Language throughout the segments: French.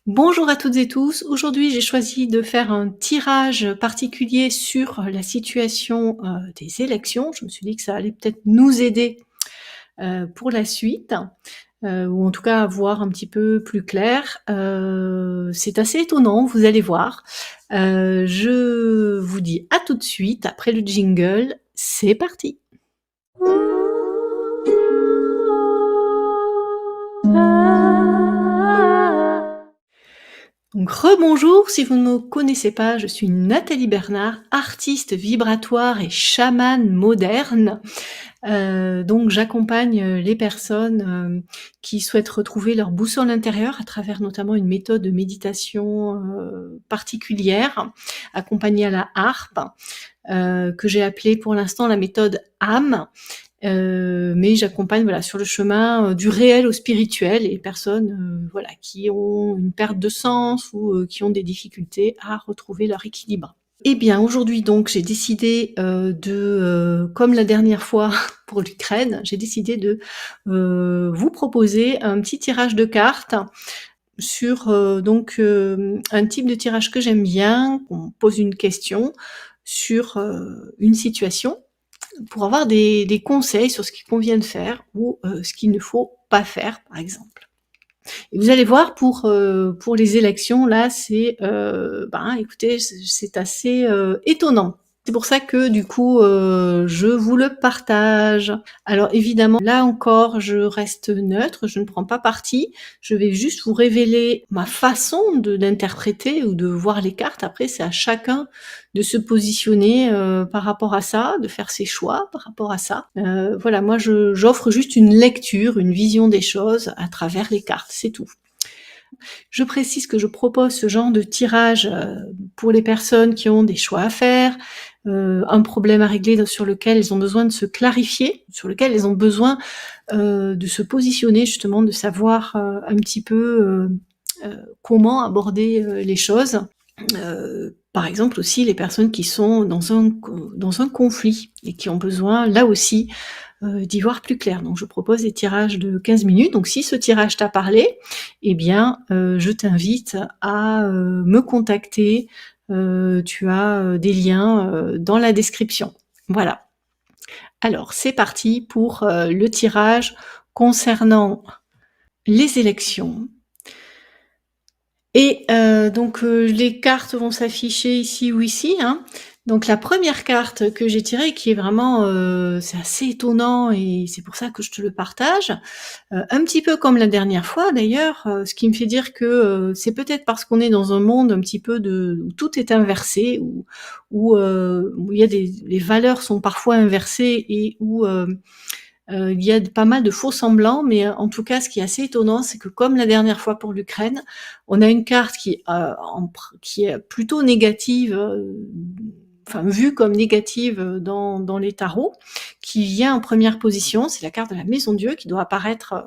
Bonjour à toutes et tous. Aujourd'hui, j'ai choisi de faire un tirage particulier sur la situation, des élections. Je me suis dit que ça allait peut-être nous aider, pour la suite, ou en tout cas à voir un petit peu plus clair. C'est assez étonnant, vous allez voir. Je vous dis à tout de suite après le jingle. C'est parti! Donc rebonjour, si vous ne me connaissez pas, je suis Nathalie Bernard, artiste vibratoire et chamane moderne. Donc j'accompagne, les personnes, qui souhaitent retrouver leur boussole intérieure à travers notamment une méthode de méditation, particulière, accompagnée à la harpe, que j'ai appelée pour l'instant la méthode âme. Mais j'accompagne, voilà, sur le chemin, du réel au spirituel et les personnes, voilà, qui ont une perte de sens ou, qui ont des difficultés à retrouver leur équilibre. Eh bien, aujourd'hui donc, j'ai décidé, comme la dernière fois pour l'Ukraine, j'ai décidé de, vous proposer un petit tirage de cartes sur, un type de tirage que j'aime bien. On pose une question sur, une situation pour avoir des conseils sur ce qu'il convient de faire ou, ce qu'il ne faut pas faire, par exemple. Et vous allez voir pour les élections là, c'est, écoutez, c'est assez, étonnant. C'est pour ça que du coup, je vous le partage. Alors évidemment, là encore, je reste neutre, je ne prends pas parti. Je vais juste vous révéler ma façon d'interpréter ou de voir les cartes. Après, c'est à chacun de se positionner, par rapport à ça, de faire ses choix par rapport à ça. Voilà, moi j'offre juste une lecture, une vision des choses à travers les cartes, c'est tout. Je précise que je propose ce genre de tirage, pour les personnes qui ont des choix à faire, un problème à régler sur lequel elles ont besoin de se clarifier, sur lequel elles ont besoin, de se positionner justement, de savoir, un petit peu, comment aborder, les choses. Par exemple aussi les personnes qui sont dans un conflit et qui ont besoin là aussi, d'y voir plus clair. Donc je propose des tirages de 15 minutes. Donc si ce tirage t'a parlé, eh bien, je t'invite à, me contacter. Tu as, des liens, dans la description. Voilà. Alors c'est parti pour, le tirage concernant les élections. Et les cartes vont s'afficher ici ou ici, hein. Donc la première carte que j'ai tirée qui est vraiment, c'est assez étonnant et c'est pour ça que je te le partage, un petit peu comme la dernière fois d'ailleurs, ce qui me fait dire que, c'est peut-être parce qu'on est dans un monde un petit peu où tout est inversé, où il y a les valeurs sont parfois inversées et où, il y a pas mal de faux semblants, mais en tout cas, ce qui est assez étonnant, c'est que comme la dernière fois pour l'Ukraine, on a une carte qui est plutôt négative, enfin vue comme négative, dans les tarots, qui vient en première position. C'est la carte de la Maison Dieu qui doit apparaître,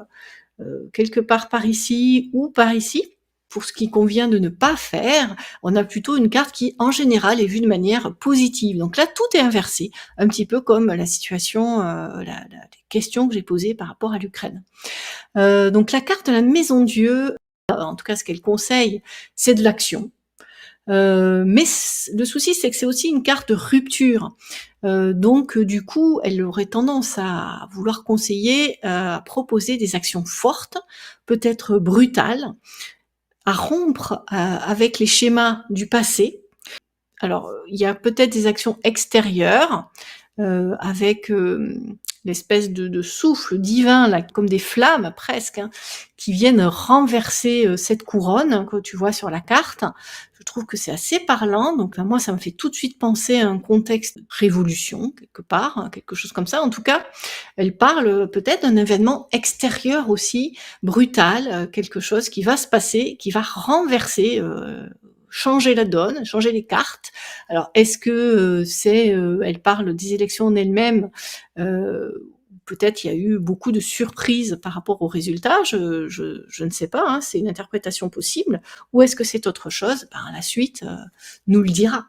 quelque part par ici ou par ici. Pour ce qui convient de ne pas faire, on a plutôt une carte qui, en général, est vue de manière positive. Donc là, tout est inversé, un petit peu comme la situation, les questions que j'ai posées par rapport à l'Ukraine. Donc la carte de la Maison Dieu, en tout cas ce qu'elle conseille, c'est de l'action. Mais le souci, c'est que c'est aussi une carte de rupture. Du coup, elle aurait tendance à vouloir conseiller, à proposer des actions fortes, peut-être brutales, à rompre, avec les schémas du passé. Alors, il y a peut-être des actions extérieures, avec, l'espèce de souffle divin là, comme des flammes presque, hein, qui viennent renverser, cette couronne que tu vois sur la carte. Je trouve que c'est assez parlant, donc moi ça me fait tout de suite penser à un contexte de révolution quelque part, hein, quelque chose comme ça. En tout cas, elle parle, peut-être d'un événement extérieur aussi, brutal, quelque chose qui va se passer, qui va renverser, changer la donne, changer les cartes. Alors est-ce que, elle parle des élections en elles-mêmes, peut-être il y a eu beaucoup de surprises par rapport aux résultats, je ne sais pas, hein, c'est une interprétation possible. Ou est-ce que c'est autre chose? Ben, la suite, nous le dira.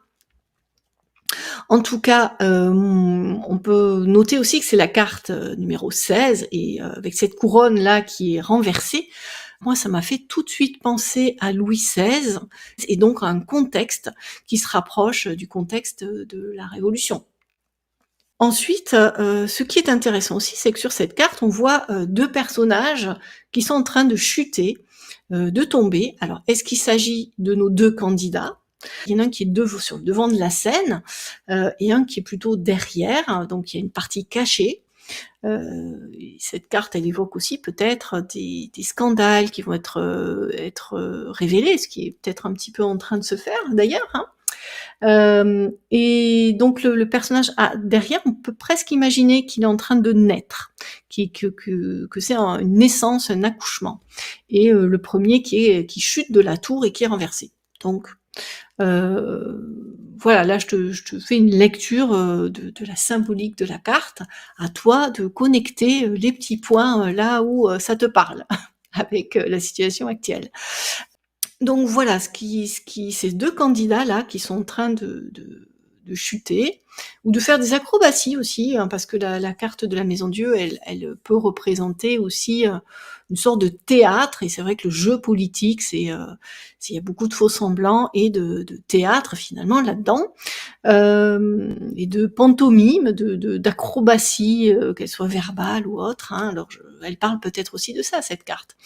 En tout cas, on peut noter aussi que c'est la carte, numéro 16 et avec cette couronne-là qui est renversée, Moi, ça m'a fait tout de suite penser à Louis XVI et donc à un contexte qui se rapproche du contexte de la Révolution. Ensuite, ce qui est intéressant aussi, c'est que sur cette carte, on voit, 2 personnages qui sont en train de chuter, de tomber. Alors, est-ce qu'il s'agit de nos 2 candidats? Il y en a un qui est sur le devant de la scène, et un qui est plutôt derrière, hein, donc il y a une partie cachée. Et cette carte, elle évoque aussi peut-être des scandales qui vont être révélés, ce qui est peut-être un petit peu en train de se faire d'ailleurs, hein. Et donc le personnage derrière, on peut presque imaginer qu'il est en train de naître, que c'est une naissance, un accouchement. Et le premier qui chute de la tour et qui est renversé. Donc voilà, là je te fais une lecture de la symbolique de la carte. À toi de connecter les petits points là où ça te parle avec la situation actuelle. Donc voilà, ces 2 candidats-là qui sont en train de chuter ou de faire des acrobaties aussi, hein, parce que la carte de la Maison Dieu, elle peut représenter aussi, une sorte de théâtre et c'est vrai que le jeu politique, il y a beaucoup de faux-semblants et de théâtre finalement là-dedans, et de pantomime, d'acrobatie, qu'elle soit verbale ou autre, hein. Alors elle parle peut-être aussi de ça, cette carte.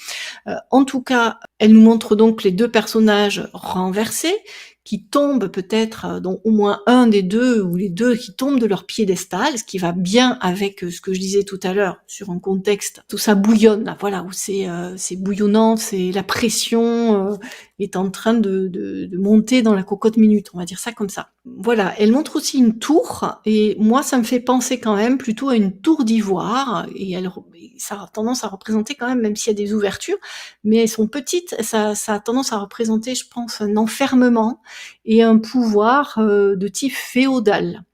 En tout cas, elle nous montre donc les 2 personnages renversés, qui tombent peut-être, dont au moins un des 2 ou les 2 qui tombent de leur piédestal, ce qui va bien avec, ce que je disais tout à l'heure sur un contexte où ça bouillonne là, voilà, où c'est bouillonnant, c'est la pression, est en train de monter dans la cocotte minute, on va dire ça comme ça. Voilà, elle montre aussi une tour et moi ça me fait penser quand même plutôt à une tour d'ivoire et ça a tendance à représenter quand même s'il y a des ouvertures, mais elles sont petites, ça a tendance à représenter, je pense, un enfermement et un pouvoir de type féodal.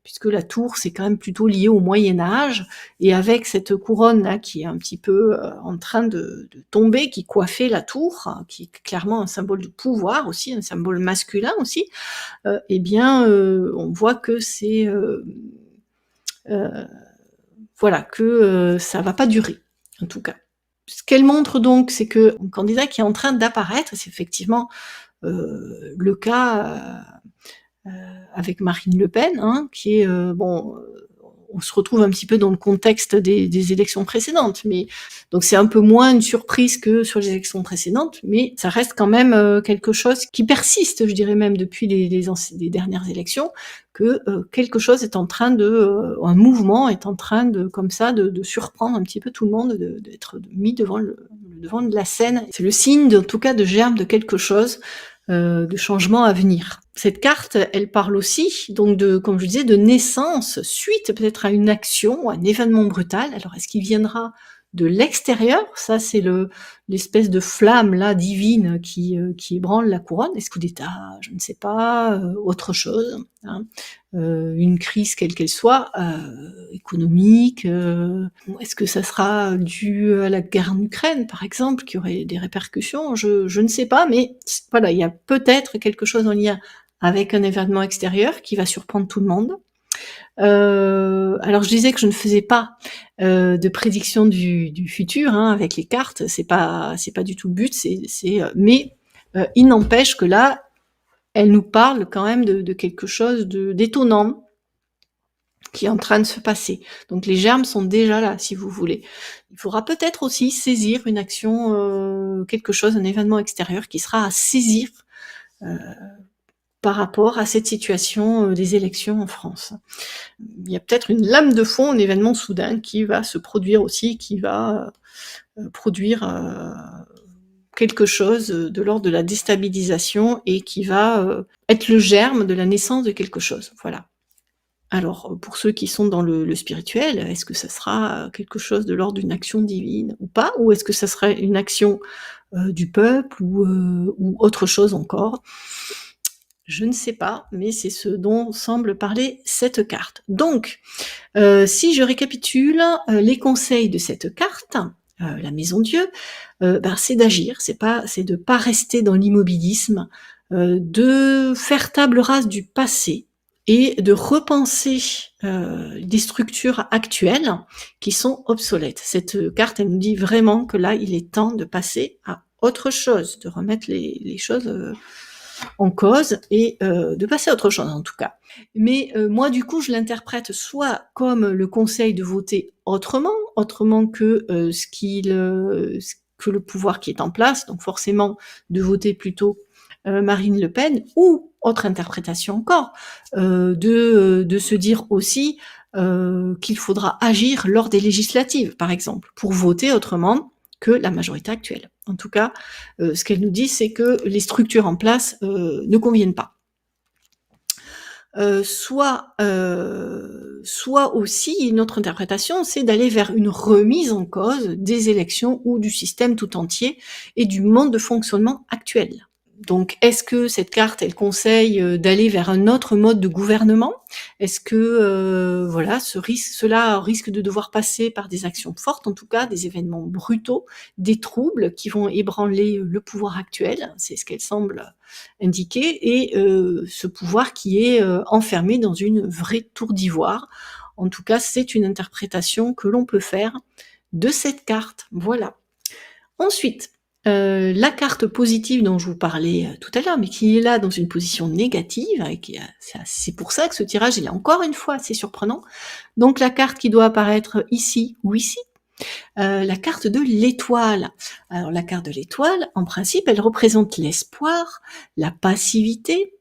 Puisque la tour, c'est quand même plutôt lié au Moyen Âge, et avec cette couronne-là qui est un petit peu en train de tomber, qui coiffait la tour, hein, qui est clairement un symbole de pouvoir aussi, un symbole masculin aussi, eh bien, on voit que c'est voilà, que ça va pas durer, en tout cas. Ce qu'elle montre donc, c'est qu'un candidat qui est en train d'apparaître, c'est effectivement le cas avec Marine Le Pen, hein, qui est bon, on se retrouve un petit peu dans le contexte des élections précédentes, mais donc c'est un peu moins une surprise que sur les élections précédentes, mais ça reste quand même quelque chose qui persiste, je dirais même depuis les dernières élections, que quelque chose est en train un mouvement est en train de comme ça de surprendre un petit peu tout le monde, d'être mis devant le devant de la scène. C'est le signe, en tout cas, de germe de quelque chose de changement à venir. Cette carte, elle parle aussi, donc comme je disais, de naissance, suite peut-être à une action, à un événement brutal. Alors, est-ce qu'il viendra de l'extérieur? Ça, c'est l'espèce de flamme là divine qui ébranle la couronne. Est-ce coup d'État? Je ne sais pas. Autre chose, hein. Une crise quelle qu'elle soit, économique. Est-ce que ça sera dû à la guerre en Ukraine, par exemple, qui aurait des répercussions? Je ne sais pas, mais voilà, il y a peut-être quelque chose en lien avec un événement extérieur qui va surprendre tout le monde. Alors je disais que je ne faisais pas de prédiction du futur, hein, avec les cartes, c'est pas du tout le but, mais il n'empêche que là, elle nous parle quand même de quelque chose d'étonnant qui est en train de se passer. Donc les germes sont déjà là, si vous voulez. Il faudra peut-être aussi saisir une action, quelque chose, un événement extérieur qui sera à saisir par rapport à cette situation des élections en France. Il y a peut-être une lame de fond, un événement soudain qui va se produire aussi, qui va produire quelque chose de l'ordre de la déstabilisation et qui va être le germe de la naissance de quelque chose. Voilà. Alors, pour ceux qui sont dans le spirituel, est-ce que ça sera quelque chose de l'ordre d'une action divine ou pas? Ou est-ce que ça serait une action du peuple ou autre chose encore? Je ne sais pas, mais c'est ce dont semble parler cette carte. Donc, si je récapitule, les conseils de cette carte, la Maison Dieu, c'est d'agir, c'est de pas rester dans l'immobilisme, de faire table rase du passé, et de repenser, des structures actuelles qui sont obsolètes. Cette carte, elle nous dit vraiment que là, il est temps de passer à autre chose, de remettre les choses, en cause et de passer à autre chose en tout cas. Mais moi du coup je l'interprète soit comme le conseil de voter autrement que ce que le pouvoir qui est en place, donc forcément de voter plutôt Marine Le Pen, ou autre interprétation encore, de se dire aussi qu'il faudra agir lors des législatives, par exemple, pour voter autrement que la majorité actuelle. En tout cas, ce qu'elle nous dit, c'est que les structures en place ne conviennent pas. Soit aussi, une autre interprétation, c'est d'aller vers une remise en cause des élections ou du système tout entier et du mode de fonctionnement actuel. Donc, est-ce que cette carte, elle conseille d'aller vers un autre mode de gouvernement? Est-ce que voilà, cela risque de devoir passer par des actions fortes, en tout cas des événements brutaux, des troubles qui vont ébranler le pouvoir actuel, c'est ce qu'elle semble indiquer, et ce pouvoir qui est enfermé dans une vraie tour d'ivoire. En tout cas, c'est une interprétation que l'on peut faire de cette carte. Voilà. Ensuite, la carte positive dont je vous parlais tout à l'heure, mais qui est là dans une position négative, et c'est pour ça que ce tirage il est encore une fois assez surprenant. Donc la carte qui doit apparaître ici ou ici, la carte de l'étoile. Alors la carte de l'étoile, en principe, elle représente l'espoir, la passivité,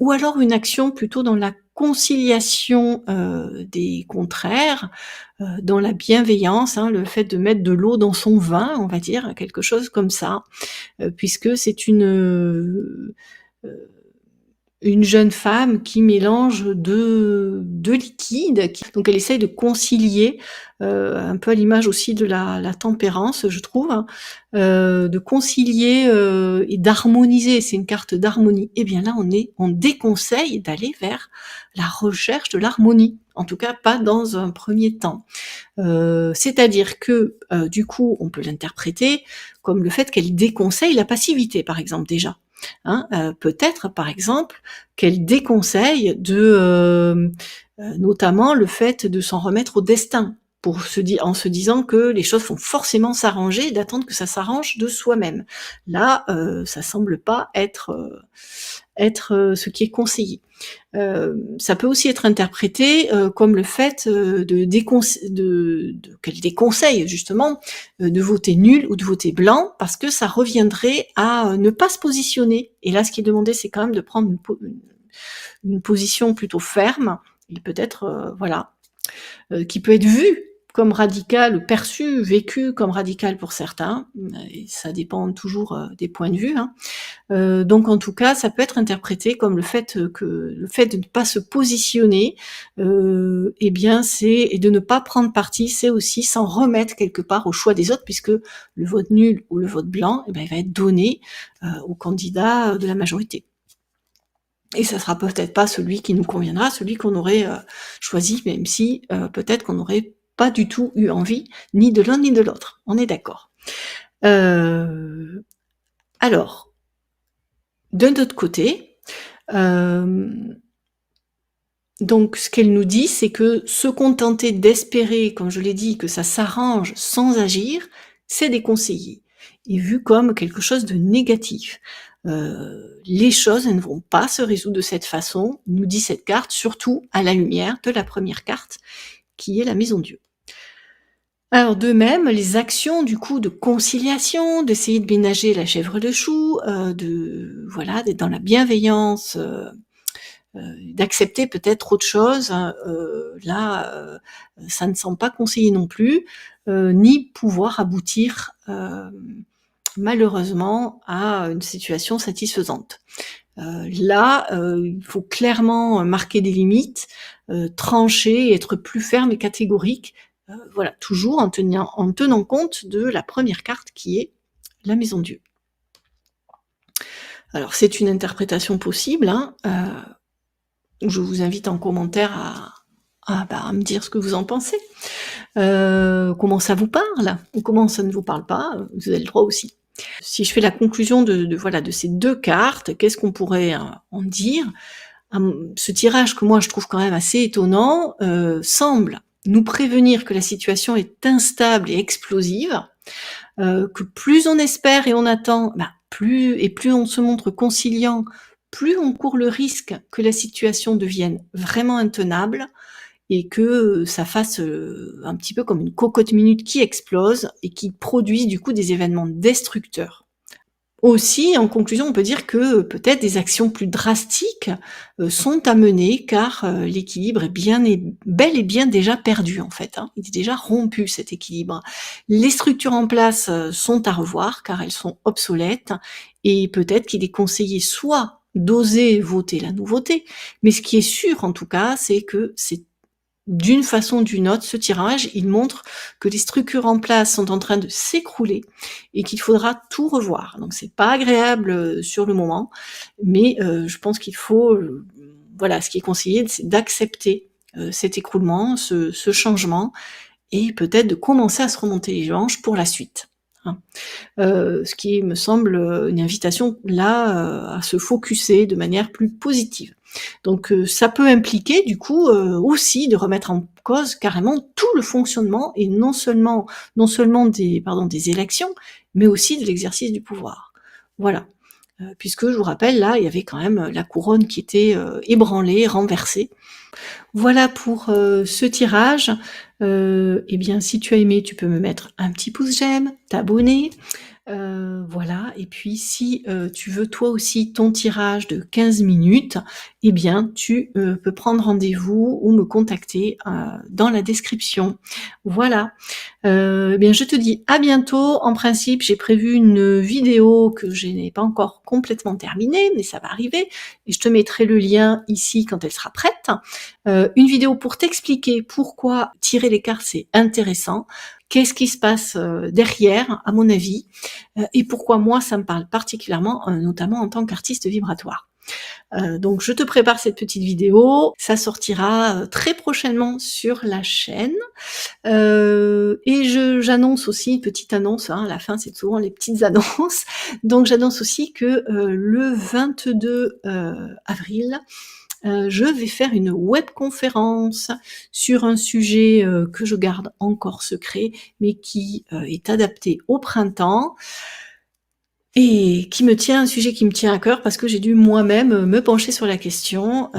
ou alors une action plutôt dans la conciliation des contraires, dans la bienveillance, hein, le fait de mettre de l'eau dans son vin, on va dire, quelque chose comme ça, puisque c'est une jeune femme qui mélange deux liquides, donc elle essaye de concilier, un peu à l'image aussi de la tempérance, je trouve, hein, de concilier et d'harmoniser. C'est une carte d'harmonie. Et bien là, on déconseille d'aller vers la recherche de l'harmonie. En tout cas, pas dans un premier temps. C'est-à-dire que, du coup, on peut l'interpréter comme le fait qu'elle déconseille la passivité, par exemple, déjà. Hein, peut-être, par exemple, qu'elle déconseille notamment le fait de s'en remettre au destin, en se disant que les choses vont forcément s'arranger, d'attendre que ça s'arrange de soi-même. Là, ça semble pas être ce qui est conseillé. Ça peut aussi être interprété comme le fait qu'elle déconseille justement de voter nul ou de voter blanc, parce que ça reviendrait à ne pas se positionner. Et là, ce qui est demandé, c'est quand même de prendre une position plutôt ferme, et peut-être, voilà, qui peut être vue comme radicale, perçue, vécue comme radicale pour certains, et ça dépend toujours des points de vue, hein. Donc en tout cas, ça peut être interprété comme le fait de ne pas se positionner, eh bien et de ne pas prendre parti, c'est aussi s'en remettre quelque part au choix des autres, puisque le vote nul ou le vote blanc, eh ben, il va être donné au candidat de la majorité. Et ça sera peut-être pas celui qui nous conviendra, celui qu'on aurait choisi, même si peut-être qu'on n'aurait pas du tout eu envie, ni de l'un ni de l'autre. On est d'accord. Alors, d'un autre côté, donc ce qu'elle nous dit, c'est que se contenter d'espérer, comme je l'ai dit, que ça s'arrange sans agir, c'est déconseillé, et vu comme quelque chose de négatif. Les choses, elles ne vont pas se résoudre de cette façon, nous dit cette carte, surtout à la lumière de la première carte, qui est la Maison Dieu. Alors de même, les actions du coup de conciliation, d'essayer de ménager la chèvre et le chou, voilà, d'être dans la bienveillance, d'accepter peut-être autre chose, là, ça ne semble pas conseillé non plus, ni pouvoir aboutir, malheureusement à une situation satisfaisante. Là, il faut clairement marquer des limites, trancher, être plus ferme et catégorique, voilà, toujours en tenant compte de la première carte qui est la Maison Dieu. Alors c'est une interprétation possible, hein, je vous invite en commentaire à me dire ce que vous en pensez. Comment ça vous parle, ou comment ça ne vous parle pas, vous avez le droit aussi. Si je fais la conclusion voilà, de ces deux cartes, qu'est-ce qu'on pourrait en dire? ce tirage que moi je trouve quand même assez étonnant, semble nous prévenir que la situation est instable et explosive, que plus on espère et on attend, plus on se montre conciliant, plus on court le risque que la situation devienne vraiment intenable et que ça fasse, un petit peu comme une cocotte minute qui explose et qui produise du coup des événements destructeurs. Aussi, en conclusion, on peut dire que peut-être des actions plus drastiques, sont à mener car, l'équilibre est bel et bien déjà perdu en fait, hein. Il est déjà rompu cet équilibre. Les structures en place, sont à revoir car elles sont obsolètes et peut-être qu'il est conseillé soit d'oser voter la nouveauté, mais ce qui est sûr en tout cas, c'est que c'est d'une façon ou d'une autre, ce tirage, il montre que les structures en place sont en train de s'écrouler et qu'il faudra tout revoir. Donc c'est pas agréable, sur le moment, mais je pense qu'il faut, voilà, ce qui est conseillé, c'est d'accepter, cet écroulement, ce changement et peut-être de commencer à se remonter les manches pour la suite, hein. Ce qui me semble, une invitation là, à se focuser de manière plus positive. Donc ça peut impliquer du coup, aussi de remettre en cause carrément tout le fonctionnement et non seulement des élections, mais aussi de l'exercice du pouvoir. Voilà, puisque je vous rappelle là, il y avait quand même, la couronne qui était, ébranlée, renversée. Voilà pour, ce tirage. Et bien si tu as aimé, tu peux me mettre un petit pouce j'aime, t'abonner, voilà et puis si, tu veux toi aussi ton tirage de 15 minutes, eh bien tu, peux prendre rendez-vous ou me contacter, dans la description. Voilà, eh bien je te dis à bientôt. En principe, j'ai prévu une vidéo que je n'ai pas encore complètement terminée, mais ça va arriver et je te mettrai le lien ici quand elle sera prête. Une vidéo pour t'expliquer pourquoi tirer les cartes c'est intéressant, qu'est-ce qui se passe, derrière à mon avis, et pourquoi moi ça me parle particulièrement, notamment en tant qu'artiste vibratoire. Donc je te prépare cette petite vidéo, ça sortira, très prochainement sur la chaîne, et j'annonce aussi, une petite annonce, hein, à la fin c'est souvent les petites annonces, donc j'annonce aussi que, le 22, avril, je vais faire une webconférence sur un sujet, que je garde encore secret, mais qui, est adapté au printemps et un sujet qui me tient à cœur parce que j'ai dû moi-même, me pencher sur la question.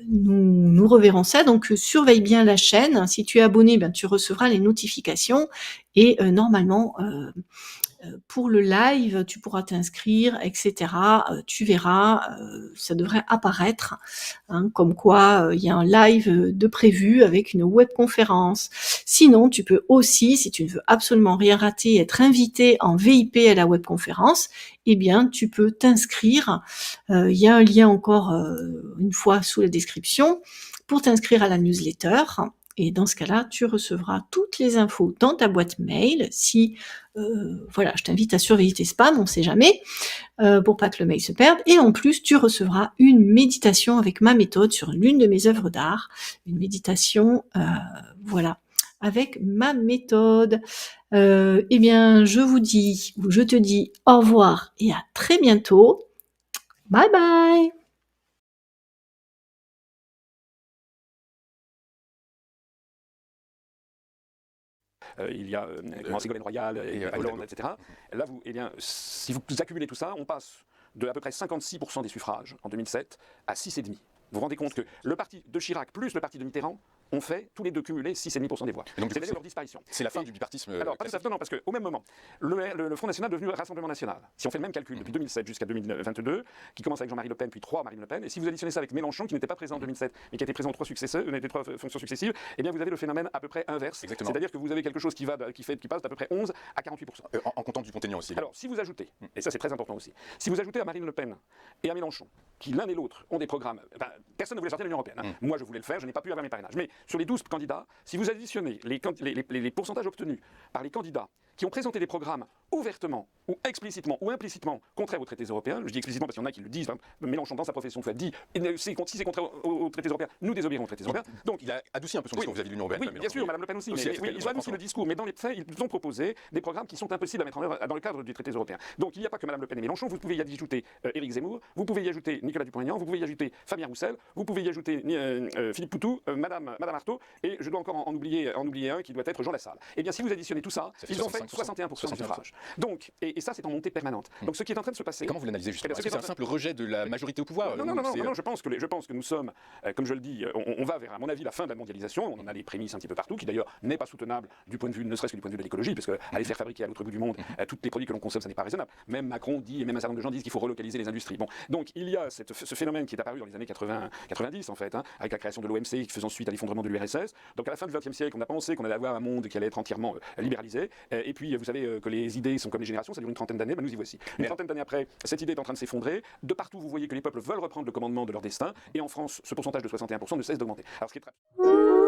Nous reverrons ça, donc surveille bien la chaîne. Si tu es abonné, ben, tu recevras les notifications et normalement, pour le live, tu pourras t'inscrire et cetera, tu verras, ça devrait apparaître, hein, comme quoi, il y a un live, de prévu avec une webconférence. Sinon, tu peux aussi, si tu ne veux absolument rien rater, être invité en VIP à la webconférence, eh bien, tu peux t'inscrire. Il y a un lien encore, une fois sous la description pour t'inscrire à la newsletter et dans ce cas-là, tu recevras toutes les infos dans ta boîte mail. Si voilà, je t'invite à surveiller tes spams, on ne sait jamais, pour pas que le mail se perde. Et en plus, tu recevras une méditation avec ma méthode sur l'une de mes œuvres d'art. Une méditation, voilà, avec ma méthode. Eh bien, je te dis au revoir et à très bientôt. Bye bye! Il y a Ségolène Royal et Hollande, etc. Là, si vous accumulez tout ça, on passe de à peu près 56% des suffrages en 2007 à 6,5%. Vous vous rendez compte que le parti de Chirac plus le parti de Mitterrand ont fait tous les deux cumulés 6,5% des voix. Donc, c'est d'ailleurs leur disparition. C'est la fin du bipartisme. Alors, pas tout à fait, non, parce qu'au même moment, le Front National est devenu Rassemblement National. Si on fait le même calcul depuis 2007 jusqu'à 2022, qui commence avec Jean-Marie Le Pen, puis 3 Marine Le Pen, et si vous additionnez ça avec Mélenchon, qui n'était pas présent en 2007, mais qui a été présent trois fonctions successives, eh bien vous avez le phénomène à peu près inverse. Exactement. C'est-à-dire que vous avez quelque chose qui passe d'à peu près 11 à 48%. En comptant Dupont-Aignan aussi. Alors, si vous ajoutez, et ça c'est très important aussi, si vous ajoutez à Marine Le Pen et à Mélenchon, qui l'un et l'autre ont des programmes, personne ne voulait sortir de l'Union Européenne. Moi je voulais le faire, je n'ai pas pu avoir mes parrainages. Mais sur les 12 candidats, si vous additionnez les pourcentages obtenus par les candidats qui ont présenté des programmes ouvertement ou explicitement ou implicitement contraire aux traités européens, je dis explicitement parce qu'il y en a qui le disent, hein, Mélenchon dans sa profession de foi dit, si c'est contraire aux traités européens, nous désobéirons aux traités européens. Donc il a adouci un peu son discours vis-à-vis de l'Union européenne. Oui, bien sûr, Mme Le Pen aussi. Aussi, Mais, oui, ils ont adouci le discours, mais dans les faits, ils nous ont proposé des programmes qui sont impossibles à mettre en œuvre dans le cadre du traité européen. Donc il n'y a pas que Mme Le Pen et Mélenchon, vous pouvez y ajouter Éric Zemmour, vous pouvez y ajouter Nicolas Dupont-Aignan, vous pouvez y ajouter Fabien Roussel, vous pouvez y ajouter Philippe Poutou, Madame Arthaud, et je dois encore en oublier un qui doit être Jean Lassalle. Eh bien, si vous additionnez tout ça, ils ont fait 61% du suffrage. Donc, et ça, c'est en montée permanente. Donc, ce qui est en train de se passer. Et comment vous l'analysez justement? Eh bien, Est-ce que c'est un simple rejet de la majorité au pouvoir? Non, je pense que nous sommes, comme je le dis, on va vers, à mon avis, la fin de la mondialisation. On en a les prémices un petit peu partout, qui d'ailleurs n'est pas soutenable du point de vue, ne serait-ce que du point de vue de l'écologie, parce que aller faire fabriquer à l'autre bout du monde tous les produits que l'on consomme, ça n'est pas raisonnable. Même Macron dit, et même un certain nombre de gens disent qu'il faut relocaliser les industries. Bon, donc il y a ce phénomène qui est apparu dans les années 90 en fait, hein, avec la création de l'OMC, qui faisant suite à l'effondrement de l'URSS. Donc à la fin du XXe siècle, on a pensé qu'on allait avoir un monde qui allait être entièrement libéralisé. Et puis vous savez que les idées sont comme les générations, ça dure une trentaine d'années, ben nous y voici. Une trentaine d'années après, cette idée est en train de s'effondrer. De partout, vous voyez que les peuples veulent reprendre le commandement de leur destin. Et en France, ce pourcentage de 61% ne cesse d'augmenter. Alors ce qui est